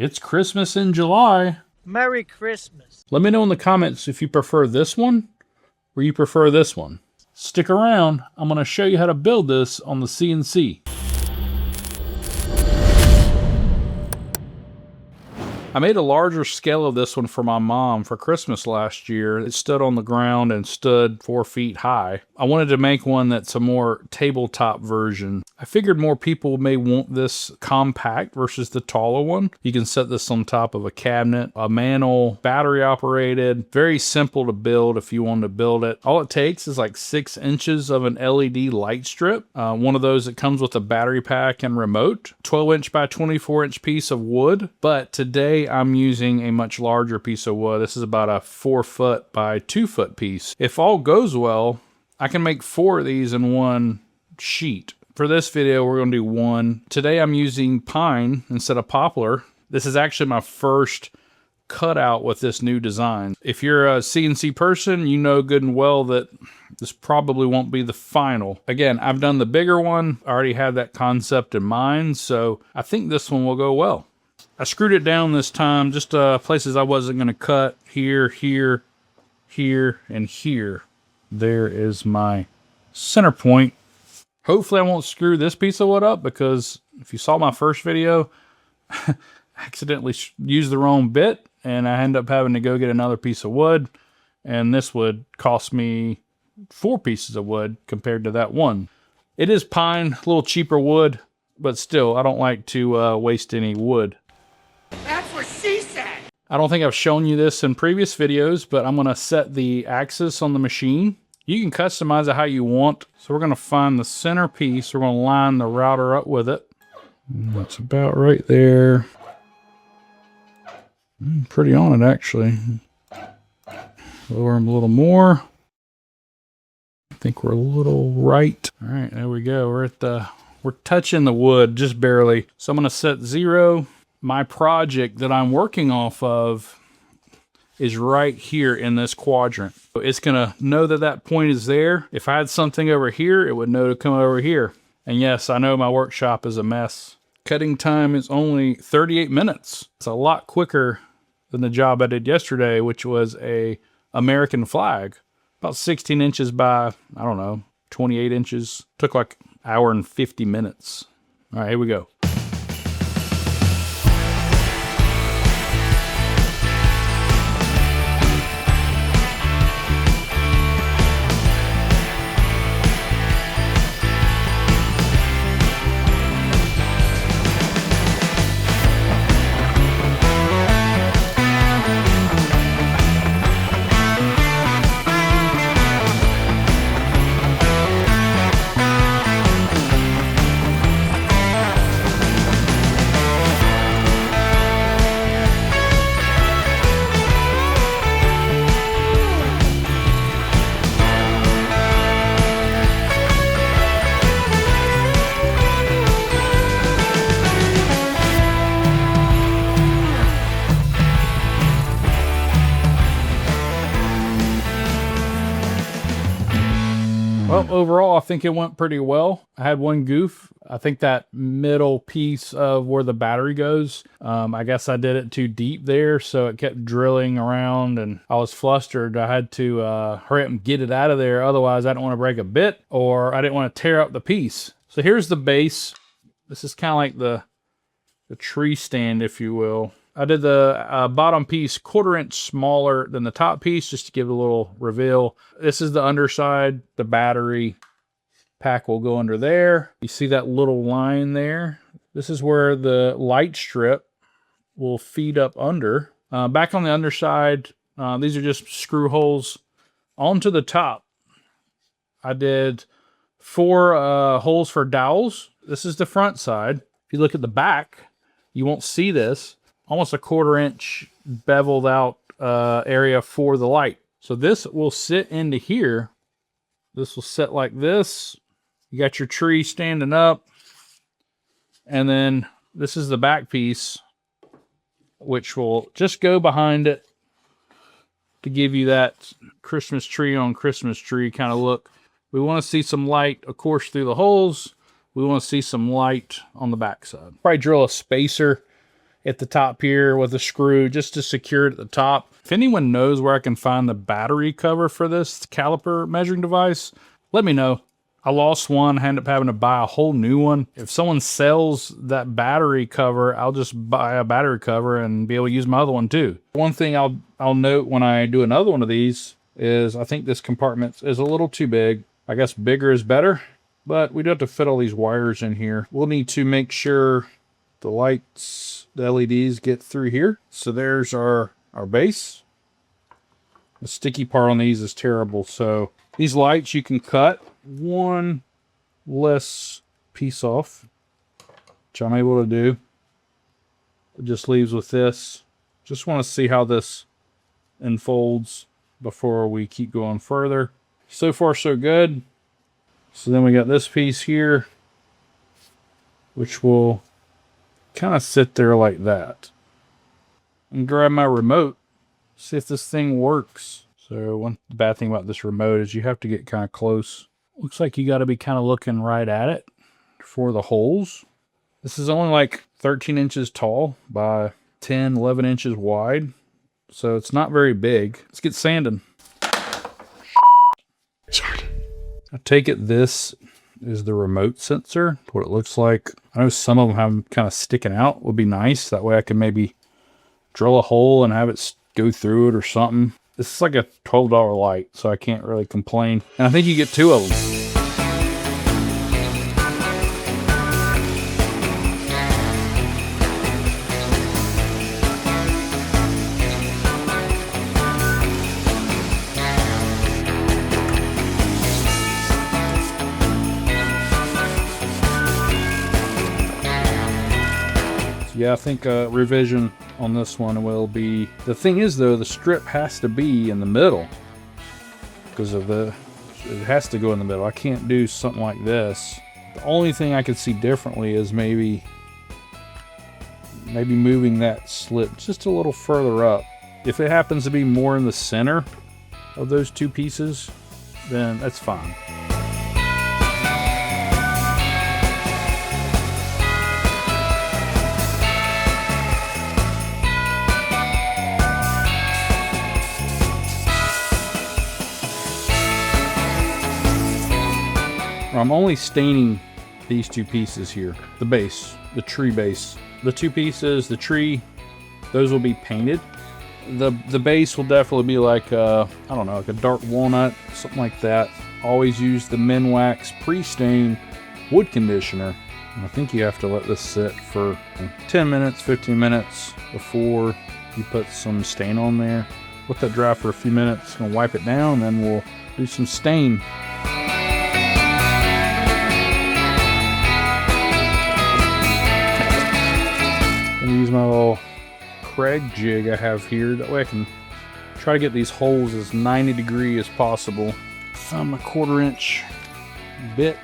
It's Christmas in July. Merry Christmas. Let me know in the comments if you prefer this one or you prefer this one. Stick around. I'm going to show you how to build this on the CNC. I made a larger scale of this one for my mom for Christmas last year. It stood on the ground and stood 4 feet high. I wanted to make one that's a more tabletop version. I figured more people may want this compact versus the taller one. You can set this on top of a cabinet, a mantle, battery operated. Very simple to build if you want to build it. All it takes is like 6 inches of an LED light strip. One of those that comes with a battery pack and remote. 12-inch by 24-inch piece of wood. But today I'm using a much larger piece of wood. This is about a 4 foot by 2 foot piece. If all goes well, I can make 4 of these in one sheet. For this video, we're going to do 1. Today I'm using pine instead of poplar. This is actually my first cutout with this new design. If you're a CNC person, you know good and well that this probably won't be the final. Again, I've done the bigger one. I already had that concept in mind, so I think this one will go well. I screwed it down this time, just places I wasn't going to cut. Here, here, here, and here. There is my center point. Hopefully I won't screw this piece of wood up, because if you saw my first video, I accidentally used the wrong bit, and I end up having to go get another piece of wood, and this would cost me 4 pieces of wood compared to that one. It is pine, a little cheaper wood, but still, I don't like to waste any wood. That's what she said! I don't think I've shown you this in previous videos, but I'm going to set the axis on the machine. You can customize it how you want. So we're going to find the center piece. We're going to line the router up with it. That's about right there. Pretty on it, actually. Lower them a little more. I think we're a little right. All right, there we go. We're touching the wood just barely. So I'm going to set 0. My project that I'm working off of is right here in this quadrant. So it's going to know that that point is there. If I had something over here, it would know to come over here. And yes, I know my workshop is a mess. Cutting time is only 38 minutes. It's a lot quicker than the job I did yesterday, which was a American flag. About 16 inches by, I don't know, 28 inches. Took like an hour and 50 minutes. All right, here we go. Well, overall, I think it went pretty well. I had one goof. I think that middle piece of where the battery goes, I guess I did it too deep there, so it kept drilling around, and I was flustered. I had to hurry up and get it out of there. Otherwise, I didn't want to break a bit, or I didn't want to tear up the piece. So here's the base. This is kind of like the tree stand, if you will. I did the bottom piece 1/4 inch smaller than the top piece, just to give it a little reveal. This is the underside. The battery pack will go under there. You see that little line there? This is where the light strip will feed up under. Back on the underside, these are just screw holes onto the top. I did 4 holes for dowels. This is the front side. If you look at the back, you won't see this. Almost a 1/4 inch beveled out area for the light. So this will sit into here. This will sit like this. You got your tree standing up. And then this is the back piece, which will just go behind it to give you that Christmas tree on Christmas tree kind of look. We want to see some light, of course, through the holes. We want to see some light on the back side. Probably drill a spacer at the top here with a screw just to secure it at the top. If anyone knows where I can find the battery cover for this caliper measuring device, let me know. I lost one, I ended up having to buy a whole new one. If someone sells that battery cover, I'll just buy a battery cover and be able to use my other one too. One thing I'll note when I do another one of these is I think this compartment is a little too big. I guess bigger is better, but we do have to fit all these wires in here. We'll need to make sure the lights, the LEDs get through here. So there's our base. The sticky part on these is terrible. So these lights you can cut one less piece off, which I'm able to do. It just leaves with this. Just want to see how this unfolds before we keep going further. So far so good. So then we got this piece here, which will kind of sit there like that. And grab my remote, see if this thing works. So one bad thing about this remote is you have to get kind of close. Looks like you got to be kind of looking right at it for the holes. This is only like 13 inches tall by 10, 11 inches wide. So it's not very big. Let's get sanding. I take it this is the remote sensor, what it looks like. I know some of them have them kind of sticking out. Would be nice. That way I can maybe drill a hole and have it go through it or something. This is like a $12 light, so I can't really complain. And I think you get two of them. Yeah, I think a revision on this one will be... The thing is, though, the strip has to be in the middle. Because of the... It has to go in the middle. I can't do something like this. The only thing I could see differently is maybe moving that slit just a little further up. If it happens to be more in the center of those two pieces, then that's fine. I'm only staining these two pieces here. The base, the tree base. The two pieces, the tree, those will be painted. The base will definitely be like, I don't know, like a dark walnut, something like that. Always use the Minwax pre-stain wood conditioner. And I think you have to let this sit for 10 minutes, 15 minutes before you put some stain on there. Let that dry for a few minutes, gonna wipe it down, then we'll do some stain. Use my little Craig jig I have here. That way I can try to get these holes as 90 degree as possible. Found my 1/4 inch bit.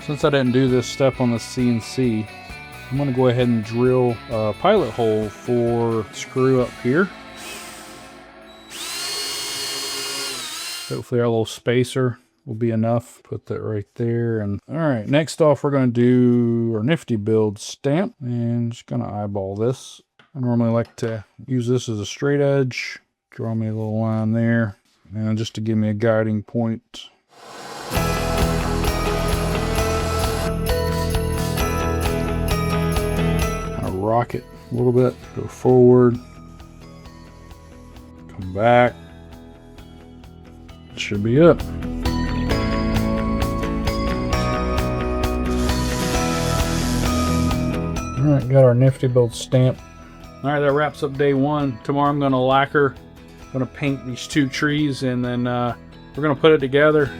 Since I didn't do this step on the CNC, I'm going to go ahead and drill a pilot hole for screw up here. Hopefully our little spacer will be enough. Put that right there. And all right, next off we're going to do our Nifty Build stamp, and just going to eyeball this. I normally like to use this as a straight edge. Draw me a little line there, and just to give me a guiding point. Kind of rock it a little bit, go forward, come back. It should be up. Alright, got our Nifty Build stamp. Alright, that wraps up day one. Tomorrow I'm going to lacquer. I'm going to paint these two trees, and then we're going to put it together.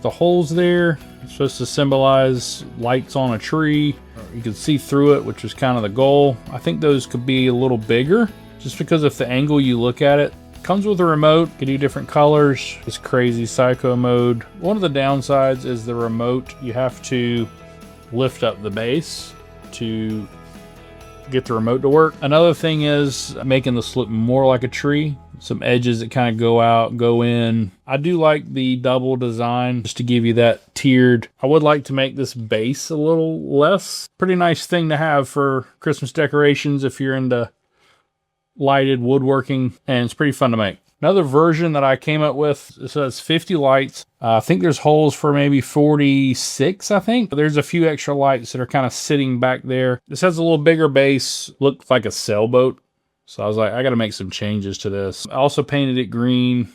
the holes there. It's supposed to symbolize lights on a tree. You can see through it, which is kind of the goal. I think those could be a little bigger, just because of the angle you look at it. Comes with a remote, can do different colors. This crazy psycho mode. One of the downsides is the remote. You have to lift up the base to get the remote to work. Another thing is making this look more like a tree. Some edges that kind of go out, go in. I do like the double design just to give you that tiered. I would like to make this base a little less. Pretty nice thing to have for Christmas decorations if you're into lighted woodworking, and it's pretty fun to make. Another version that I came up with, it says 50 lights. I think there's holes for maybe 46, I think. There's a few extra lights that are kind of sitting back there. This has a little bigger base, looks like a sailboat. So I was like, I got to make some changes to this. I also painted it green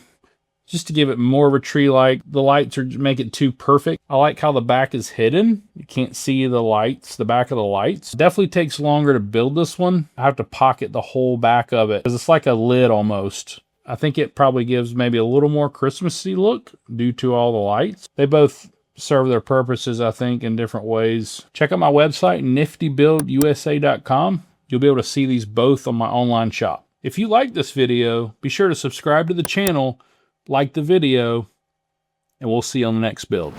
just to give it more of a tree-like. The lights make it too perfect. I like how the back is hidden. You can't see the lights, the back of the lights. Definitely takes longer to build this one. I have to pocket the whole back of it because it's like a lid almost. I think it probably gives maybe a little more Christmassy look due to all the lights. They both serve their purposes, I think, in different ways. Check out my website, niftybuildusa.com. You'll be able to see these both on my online shop. If you like this video, be sure to subscribe to the channel, like the video, and we'll see you on the next build.